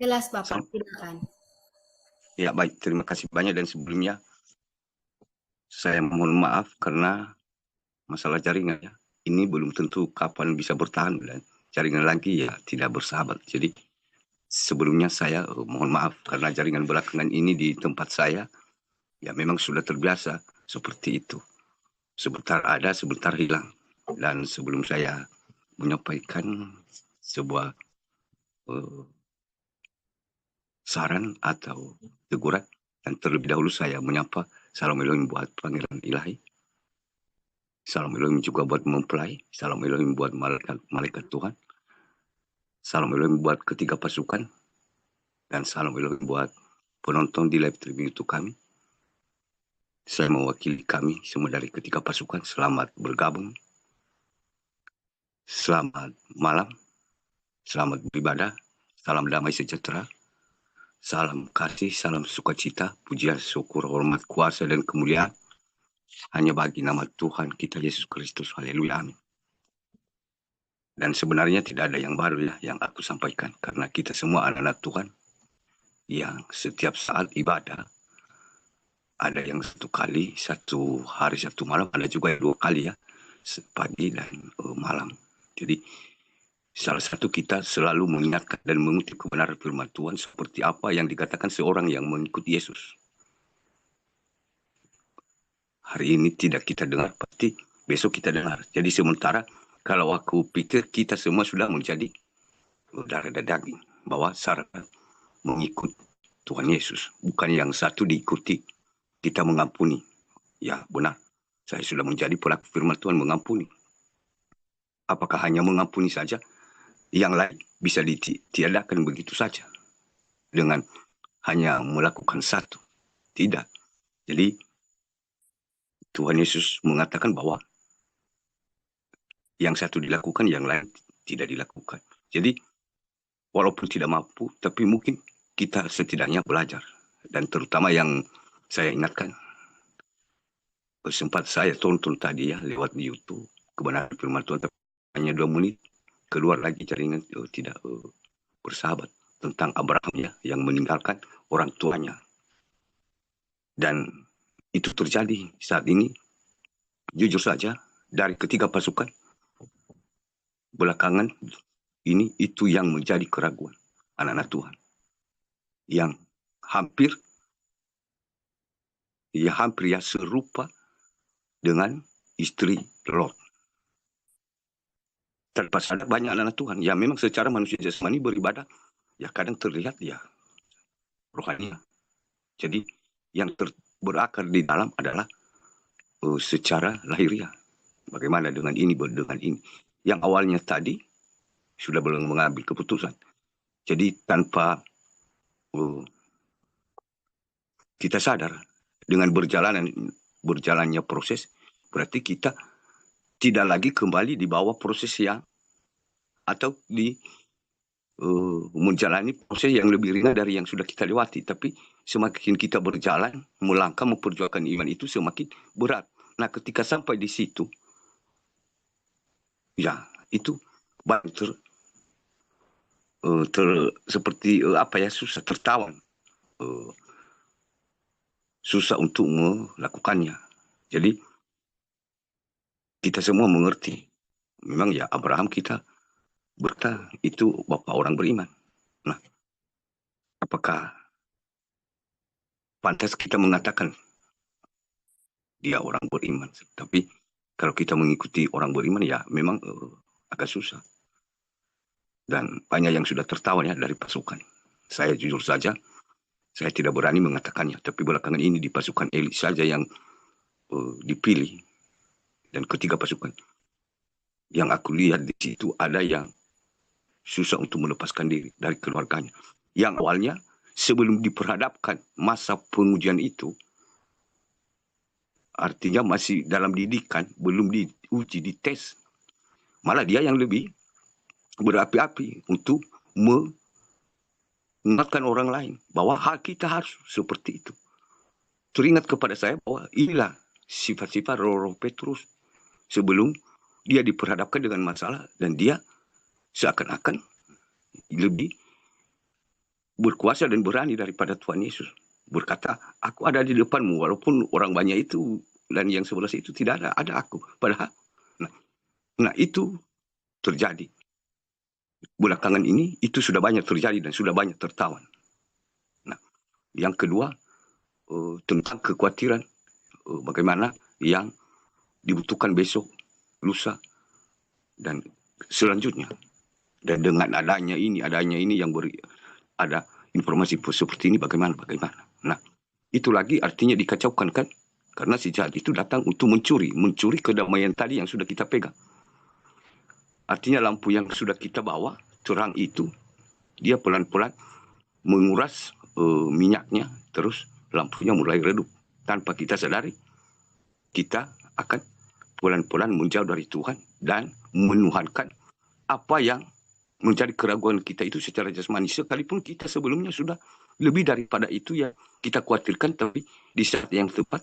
Jelas Bapak, Sam- silakan. Ya baik, terima kasih banyak dan sebelumnya saya mohon maaf karena masalah jaringan ya. Ini belum tentu kapan bisa bertahan dan jaringan lagi ya tidak bersahabat. Jadi sebelumnya saya mohon maaf karena jaringan belakangan ini di tempat saya ya memang sudah terbiasa seperti itu. Sebentar ada, sebentar hilang. Dan sebelum saya menyampaikan sebuah uh, saran atau teguran, dan terlebih dahulu saya menyapa salam Elohim buat panggilan ilahi. Salam Elohim juga buat mempelai. Salam Elohim buat malaikat Tuhan. Salam Elohim buat ketiga pasukan. Dan salam Elohim buat penonton di live streaming itu kami. Saya mewakili kami semua dari ketiga pasukan. Selamat bergabung. Selamat malam. Selamat beribadah. Salam damai sejahtera. Salam kasih, salam sukacita, pujian, syukur, hormat, kuasa, dan kemuliaan hanya bagi nama Tuhan kita Yesus Kristus. Haleluya. Amin. Dan sebenarnya tidak ada yang baru ya yang aku sampaikan. Karena kita semua anak-anak Tuhan yang setiap saat ibadah. Ada yang satu kali, satu hari, satu malam. Ada juga yang dua kali ya. Pagi dan malam. Jadi salah satu kita selalu mengingatkan dan mengutip kebenaran firman Tuhan seperti apa yang dikatakan seorang yang mengikuti Yesus. Hari ini tidak kita dengar, pasti besok kita dengar. Jadi sementara kalau aku pikir kita semua sudah menjadi darah dan daging, bahwa syarat mengikut Tuhan Yesus, bukan yang satu diikuti, kita mengampuni. Ya benar, saya sudah menjadi pelaku firman Tuhan mengampuni. Apakah hanya mengampuni saja? Yang lain bisa ditiadakan begitu saja dengan hanya melakukan satu? Tidak. Jadi Tuhan Yesus mengatakan bahwa yang satu dilakukan, yang lain tidak dilakukan. Jadi walaupun tidak mampu, tapi mungkin kita setidaknya belajar. Dan terutama yang saya ingatkan, sempat saya tonton tadi ya lewat di YouTube kebenaran firman Tuhan, hanya 2 menit keluar lagi jaringan tidak bersahabat tentang Abraham ya yang meninggalkan orang tuanya. Dan itu terjadi saat ini, jujur saja, dari ketiga pasukan belakangan ini itu yang menjadi keraguan anak-anak Tuhan yang hampir ya serupa dengan istri Lot. Tanpa sadar banyak anak Tuhan yang memang secara manusia jasmani beribadah ya kadang terlihat ya rohani. Jadi yang berakar di dalam adalah secara lahiriah. Bagaimana dengan ini, dengan ini. Yang awalnya tadi sudah belum mengambil keputusan. Jadi tanpa kita sadar dengan berjalannya proses, berarti kita tidak lagi kembali di bawah proses yang atau di menjalani proses yang lebih ringan dari yang sudah kita lewati. Tapi semakin kita berjalan, melangkah, memperjuangkan iman itu semakin berat. Nah ketika sampai di situ, ya itu banyak seperti apa ya, susah tertawan, susah untuk melakukannya. Jadi kita semua mengerti, memang ya Abraham kita berkata itu bapak orang beriman. Nah, apakah pantas kita mengatakan dia orang beriman? Tapi kalau kita mengikuti orang beriman ya memang agak susah. Dan banyak yang sudah tertawan ya dari pasukan. Saya jujur saja, saya tidak berani mengatakannya. Tapi belakangan ini di pasukan elit saja yang dipilih. Dan ketiga pasukan. Yang aku lihat di situ ada yang susah untuk melepaskan diri dari keluarganya. Yang awalnya sebelum diperhadapkan masa pengujian itu, artinya masih dalam didikan, belum diuji, dites. Malah dia yang lebih berapi-api untuk mengingatkan orang lain bahwa hak kita harus seperti itu. Teringat kepada saya bahwa inilah sifat-sifat roh Petrus sebelum dia diperhadapkan dengan masalah dan dia seakan-akan lebih berkuasa dan berani daripada Tuhan Yesus. Berkata, aku ada di depanmu, walaupun orang banyak itu dan yang sebelah itu tidak ada aku. Padahal, nah itu terjadi. Belakangan ini itu sudah banyak terjadi dan sudah banyak tertawan. Nah, yang kedua, tentang kekhawatiran bagaimana yang dibutuhkan besok, lusa, dan selanjutnya. Dan dengan adanya ini yang ada informasi seperti ini bagaimana. Nah, itu lagi artinya dikacaukan kan? Karena si jahat itu datang untuk mencuri kedamaian tadi yang sudah kita pegang. Artinya lampu yang sudah kita bawa, terang itu, dia pelan-pelan menguras minyaknya, terus lampunya mulai redup. Tanpa kita sadari, kita akan pelan-pelan menjauh dari Tuhan dan menuhankan apa yang menjadi keraguan kita itu secara jasmani. Sekalipun kita sebelumnya sudah lebih daripada itu yang kita khawatirkan, tapi di saat yang tepat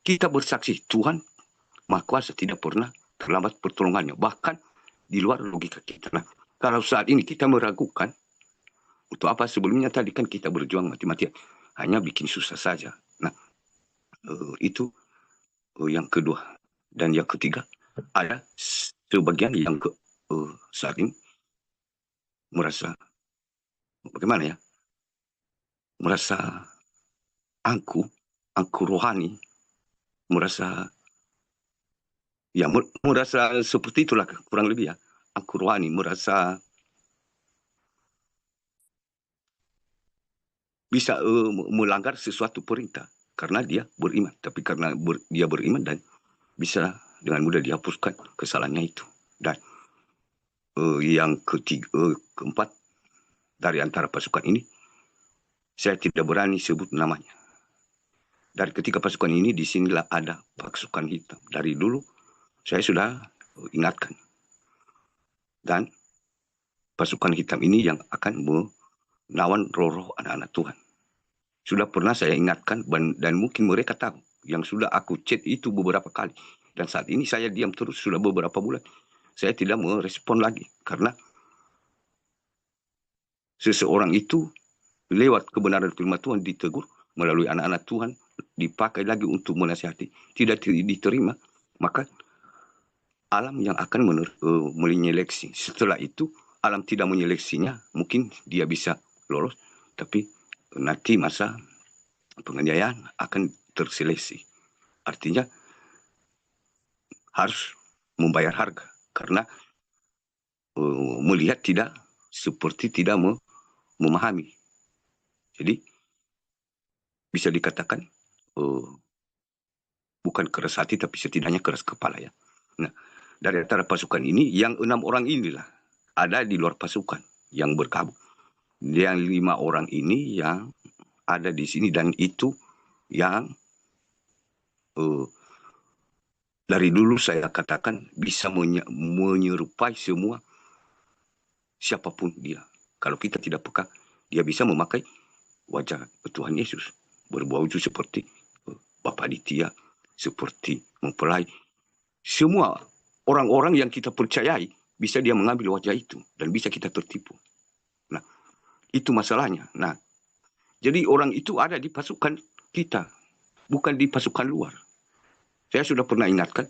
kita bersaksi Tuhan Maha Kuasa tidak pernah terlambat pertolongannya, bahkan di luar logika kita. Nah, kalau saat ini kita meragukan, untuk apa sebelumnya tadi kan kita berjuang mati-matian, hanya bikin susah saja. Nah, itu yang kedua. Dan yang ketiga, ada sebagian yang saat ini merasa, bagaimana ya, merasa angku rohani, merasa, ya merasa seperti itulah kurang lebih ya, angku rohani, merasa bisa melanggar sesuatu perintah karena dia beriman. Tapi karena dia beriman dan bisa dengan mudah dihapuskan kesalahannya itu. Dan yang keempat, dari antara pasukan ini, saya tidak berani sebut namanya. Dari ketiga pasukan ini, disinilah ada pasukan hitam. Dari dulu, saya sudah ingatkan. Dan pasukan hitam ini yang akan menawan roh-roh anak-anak Tuhan. Sudah pernah saya ingatkan, dan mungkin mereka tahu. Yang sudah aku chat itu beberapa kali. Dan saat ini saya diam terus, sudah beberapa bulan. Saya tidak merespon lagi. Karena seseorang itu lewat kebenaran firman Tuhan ditegur melalui anak-anak Tuhan, dipakai lagi untuk menasihati, tidak diterima, maka alam yang akan menyeleksi. Setelah itu alam tidak menyeleksinya, mungkin dia bisa lolos, tapi nanti masa penganiayaan akan terseleksi. Artinya harus membayar harga karena melihat tidak seperti tidak memahami. Jadi bisa dikatakan bukan keras hati tapi setidaknya keras kepala ya. Nah, dari antara pasukan ini yang 6 orang inilah ada di luar pasukan yang berkabung. Yang 5 orang ini yang ada di sini dan itu yang dari dulu saya katakan bisa menyerupai semua siapapun dia. Kalau kita tidak peka, dia bisa memakai wajah Tuhan Yesus, berbaju seperti Bapak Aditya, seperti mempelai. Semua orang-orang yang kita percayai bisa dia mengambil wajah itu dan bisa kita tertipu. Nah, itu masalahnya. Nah, jadi orang itu ada di pasukan kita, bukan di pasukan luar. Saya sudah pernah ingatkan,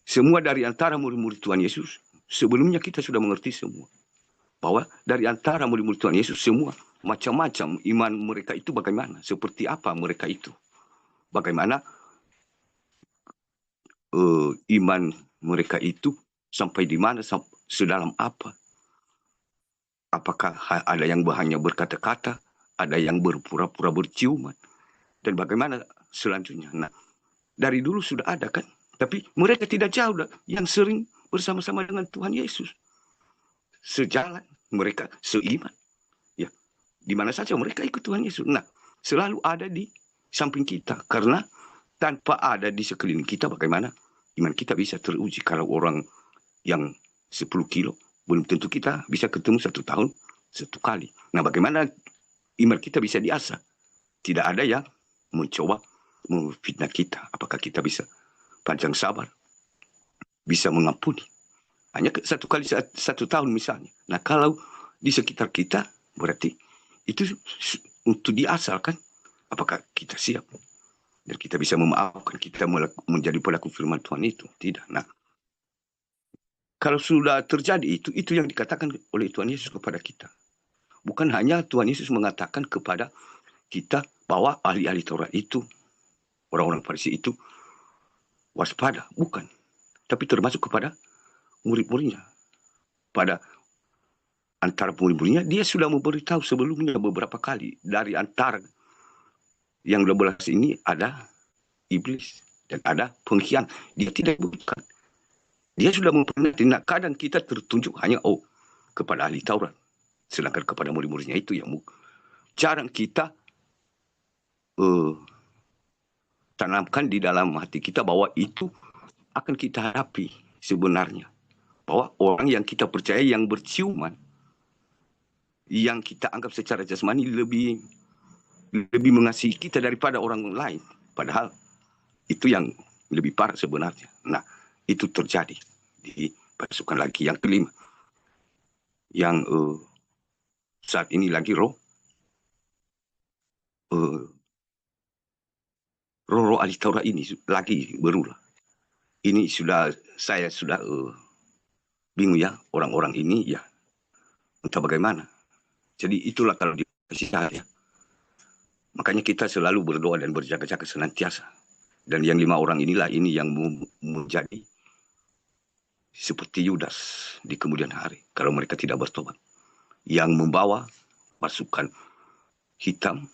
semua dari antara murid-murid Tuhan Yesus, sebelumnya kita sudah mengerti semua. Bahwa dari antara murid-murid Tuhan Yesus semua, macam-macam iman mereka itu bagaimana, seperti apa mereka itu. Bagaimana iman mereka itu sampai di mana, sedalam apa. Apakah ada yang hanya berkata-kata, ada yang berpura-pura berciuman, dan bagaimana selanjutnya. Nah, dari dulu sudah ada kan, tapi mereka tidak jauh yang sering bersama-sama dengan Tuhan Yesus. Sejalan, mereka seiman. Ya, di mana saja mereka ikut Tuhan Yesus. Nah, selalu ada di samping kita. Karena tanpa ada di sekeliling kita, bagaimana iman kita bisa teruji. Kalau orang yang 10 kilo, belum tentu kita bisa ketemu 1 tahun 1 kali. Nah, bagaimana iman kita bisa diasah? Tidak ada yang mencoba memfitnah kita. Apakah kita bisa panjang sabar, bisa mengampuni? Hanya 1 kali 1 tahun misalnya. Nah, kalau di sekitar kita, berarti itu untuk diasalkan. Apakah kita siap? Dan kita bisa memaafkan, kita menjadi pelaku firman Tuhan itu? Tidak. Nah, kalau sudah terjadi itu yang dikatakan oleh Tuhan Yesus kepada kita. Bukan hanya Tuhan Yesus mengatakan kepada kita bahwa ahli-ahli Taurat itu, orang-orang Farisi itu waspada. Bukan. Tapi termasuk kepada murid-muridnya. Pada antara murid-muridnya, dia sudah memberitahu sebelumnya beberapa kali. Dari antara yang 12 ini ada iblis dan ada pengkhianat. Dia tidak bukan. Dia sudah memperingatkan. Kadang kita tertunjuk hanya kepada ahli Taurat. Sedangkan kepada murid-muridnya itu yang jarang kita tanamkan di dalam hati kita bahwa itu akan kita hadapi sebenarnya. Bahwa orang yang kita percaya yang berciuman, yang kita anggap secara jasmani lebih mengasihi kita daripada orang lain. Padahal itu yang lebih parah sebenarnya. Nah, itu terjadi di pasukan lagi yang kelima. Yang saat ini lagi roh ahli Taurat ini lagi berulah. Ini saya sudah bingung ya, orang-orang ini ya entah bagaimana. Jadi itulah kalau di saya. Makanya kita selalu berdoa dan berjaga-jaga senantiasa. Dan yang 5 orang inilah ini yang menjadi seperti Yudas di kemudian hari. Kalau mereka tidak bertobat. Yang membawa pasukan hitam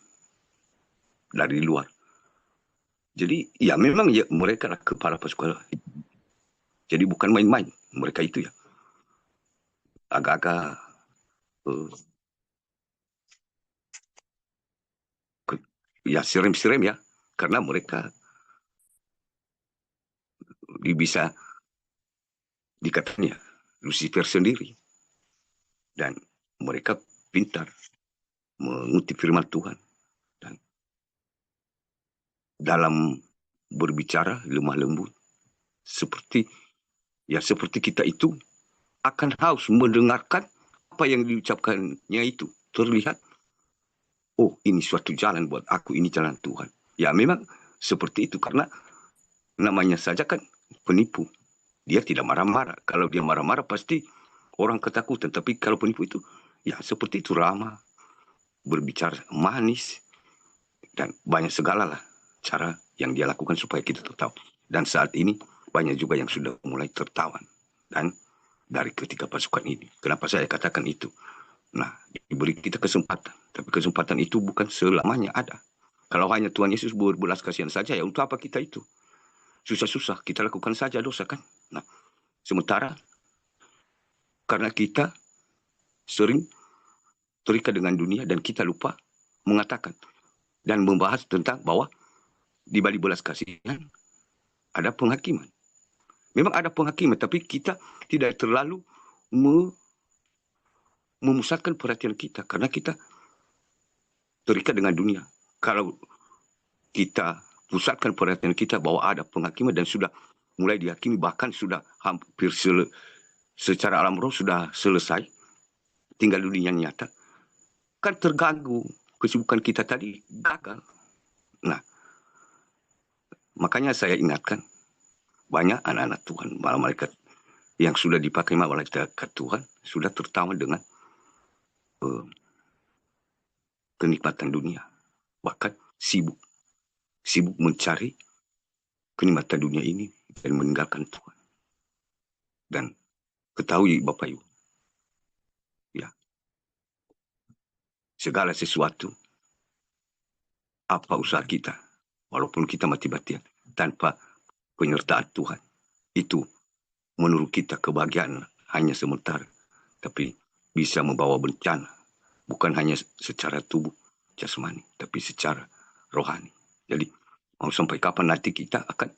dari luar. Jadi ya memang ya mereka lah kepala pasukan. Jadi bukan main-main mereka itu ya. Agak-agak ya serem-serem ya. Karena mereka bisa dikatanya Lucifer sendiri. Dan mereka pintar mengutip firman Tuhan. Dan dalam berbicara lemah lembut. Seperti kita itu akan haus mendengarkan apa yang diucapkannya itu. Terlihat, ini suatu jalan buat aku, ini jalan Tuhan. Ya memang seperti itu karena namanya saja kan penipu. Dia tidak marah-marah. Kalau dia marah-marah pasti orang ketakutan. Tapi kalau penipu itu, ya seperti itu ramah, berbicara manis, dan banyak segala lah cara yang dia lakukan supaya kita tertawa. Dan saat ini banyak juga yang sudah mulai tertawan. Dan dari ketiga pasukan ini. Kenapa saya katakan itu? Nah, diberi kita kesempatan. Tapi kesempatan itu bukan selamanya ada. Kalau hanya Tuhan Yesus berbelas kasihan saja, ya untuk apa kita itu? Susah-susah, kita lakukan saja dosa kan? Nah, sementara karena kita sering terikat dengan dunia dan kita lupa mengatakan dan membahas tentang bahwa di balik belas kasihan ada penghakiman. Memang ada penghakiman, tapi kita tidak terlalu memusatkan perhatian kita karena kita terikat dengan dunia. Kalau kita pusatkan perhatian kita bahwa ada penghakiman dan sudah mulai dihakimi, bahkan sudah hampir secara alam roh sudah selesai, tinggal dunia nyata, kan terganggu kesibukan kita tadi gagal. Nah, makanya saya ingatkan banyak anak-anak Tuhan, malah malaikat yang sudah dipakai malaikat Tuhan sudah tertawa dengan kenikmatan dunia, bahkan sibuk mencari kenikmatan dunia ini dan meninggalkan Tuhan. Dan ketahui Bapak Ibu, ya, segala sesuatu, apa usaha kita, walaupun kita mati-matian, tanpa penyertaan Tuhan, itu menurut kita kebahagiaan hanya sementara, tapi bisa membawa bencana, bukan hanya secara tubuh jasmani, tapi secara rohani. Jadi, mau sampai kapan nanti kita akan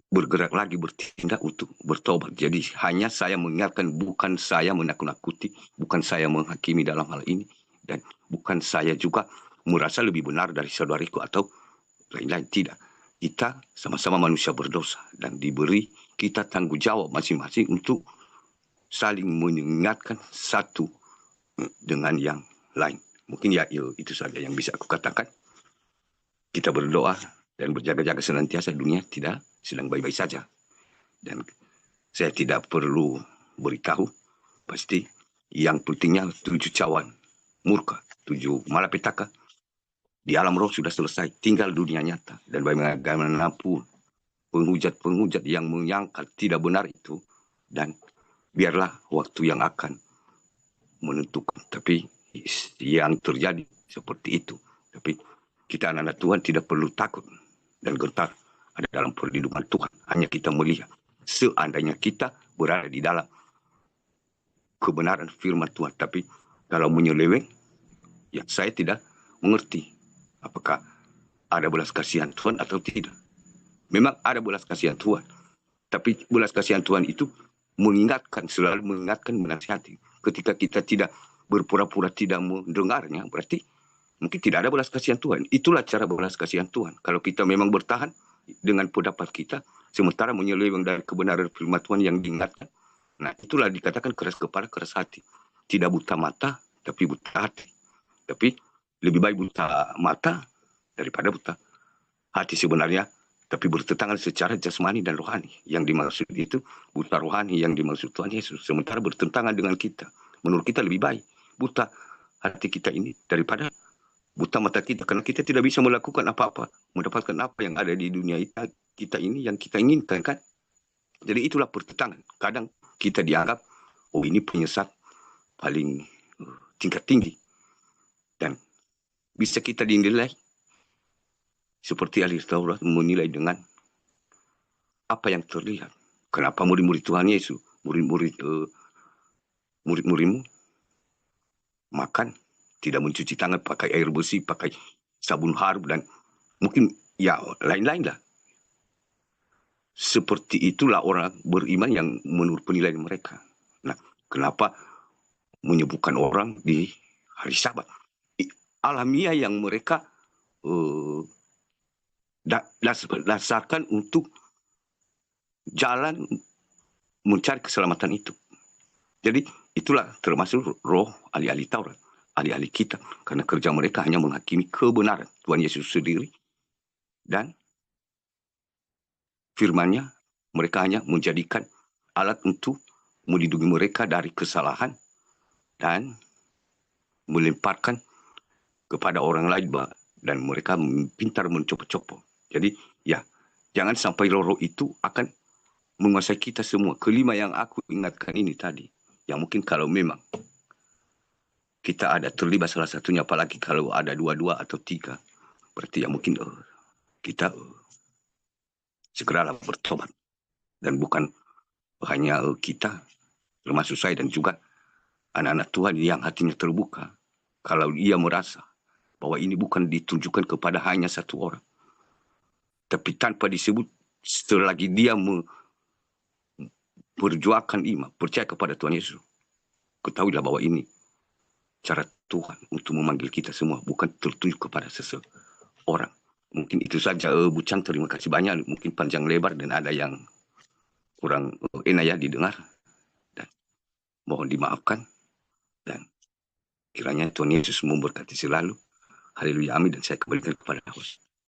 bergerak lagi, bertindak untuk bertobat. Jadi hanya saya mengingatkan, bukan saya menakut-nakuti, bukan saya menghakimi dalam hal ini, dan bukan saya juga merasa lebih benar dari saudariku atau lain-lain. Tidak. Kita sama-sama manusia berdosa dan diberi kita tanggung jawab masing-masing untuk saling mengingatkan satu dengan yang lain. Mungkin ya itu saja yang bisa aku katakan. Kita berdoa dan berjaga-jaga senantiasa, dunia tidak sedang baik-baik saja. Dan saya tidak perlu beritahu, pasti yang pentingnya 7 cawan murka, 7 malapetaka di alam roh sudah selesai, tinggal dunia nyata. Dan bagaimanapun penghujat-penghujat yang menyangkal tidak benar itu, dan biarlah waktu yang akan menentukan. Tapi yang terjadi seperti itu. Tapi kita anak-anak Tuhan tidak perlu takut dan gentar, ada dalam perlindungan Tuhan. Hanya kita melihat, seandainya kita berada di dalam kebenaran firman Tuhan. Tapi kalau menyeleweng, ya saya tidak mengerti apakah ada belas kasihan Tuhan atau tidak. Memang ada belas kasihan Tuhan, tapi belas kasihan Tuhan itu mengingatkan, selalu mengingatkan, menasihati. Ketika kita tidak berpura-pura tidak mendengarnya, berarti mungkin tidak ada belas kasihan Tuhan. Itulah cara belas kasihan Tuhan. Kalau kita memang bertahan dengan pendapat kita, sementara menyeleweng dari kebenaran firman Tuhan yang diingatkan, nah itulah dikatakan keras kepala, keras hati. Tidak buta mata, tapi buta hati. Tapi lebih baik buta mata daripada buta hati sebenarnya, tapi bertentangan secara jasmani dan rohani. Yang dimaksud itu buta rohani, yang dimaksud Tuhan Yesus. Sementara bertentangan dengan kita. Menurut kita lebih baik buta hati kita ini daripada buta mata kita. Karena kita tidak bisa melakukan apa-apa, mendapatkan apa yang ada di dunia kita ini yang kita inginkan, kan? Jadi itulah pertentangan. Kadang kita dianggap, oh ini penyesat paling tingkat tinggi. Dan bisa kita dinilai seperti ahli Taurat menilai dengan apa yang terlihat. Kenapa murid-murid Tuhan Yesus, murid-muridmu makan tidak mencuci tangan pakai air bersih, pakai sabun harum, dan mungkin ya lain-lain lah. Seperti itulah orang beriman yang menurut penilaian mereka. Nah, kenapa menyebutkan orang di hari Sabat? Alamiah yang mereka dasarkan untuk jalan mencari keselamatan itu. Jadi itulah termasuk roh ahli-ahli Taurat, ahli-ahli kita, karena kerja mereka hanya menghakimi kebenaran Tuhan Yesus sendiri, dan firman-Nya mereka hanya menjadikan alat untuk melindungi mereka dari kesalahan dan melemparkan kepada orang lain, dan mereka pintar mencoba-coba. Jadi ya, jangan sampai roh itu akan menguasai kita semua. Kelima yang aku ingatkan ini tadi, yang mungkin kalau memang kita ada terlibat salah satunya, apalagi kalau ada dua-dua atau tiga, berarti ya mungkin kita segeralah bertobat. Dan bukan hanya kita, termasuk saya dan juga anak-anak Tuhan yang hatinya terbuka, kalau ia merasa bahwa ini bukan ditunjukkan kepada hanya satu orang, tapi tanpa disebut, selagi dia memperjuangkan iman, percaya kepada Tuhan Yesus, ketahuilah bahwa ini cara Tuhan untuk memanggil kita semua, bukan tertuju kepada seseorang. Mungkin itu saja, Bucang. Terima kasih banyak. Mungkin panjang lebar dan ada yang kurang enak ya didengar, dan mohon dimaafkan. Dan kiranya Tuhan Yesus memberkati selalu. Haleluya, amin. Dan saya kembalikan kepada host.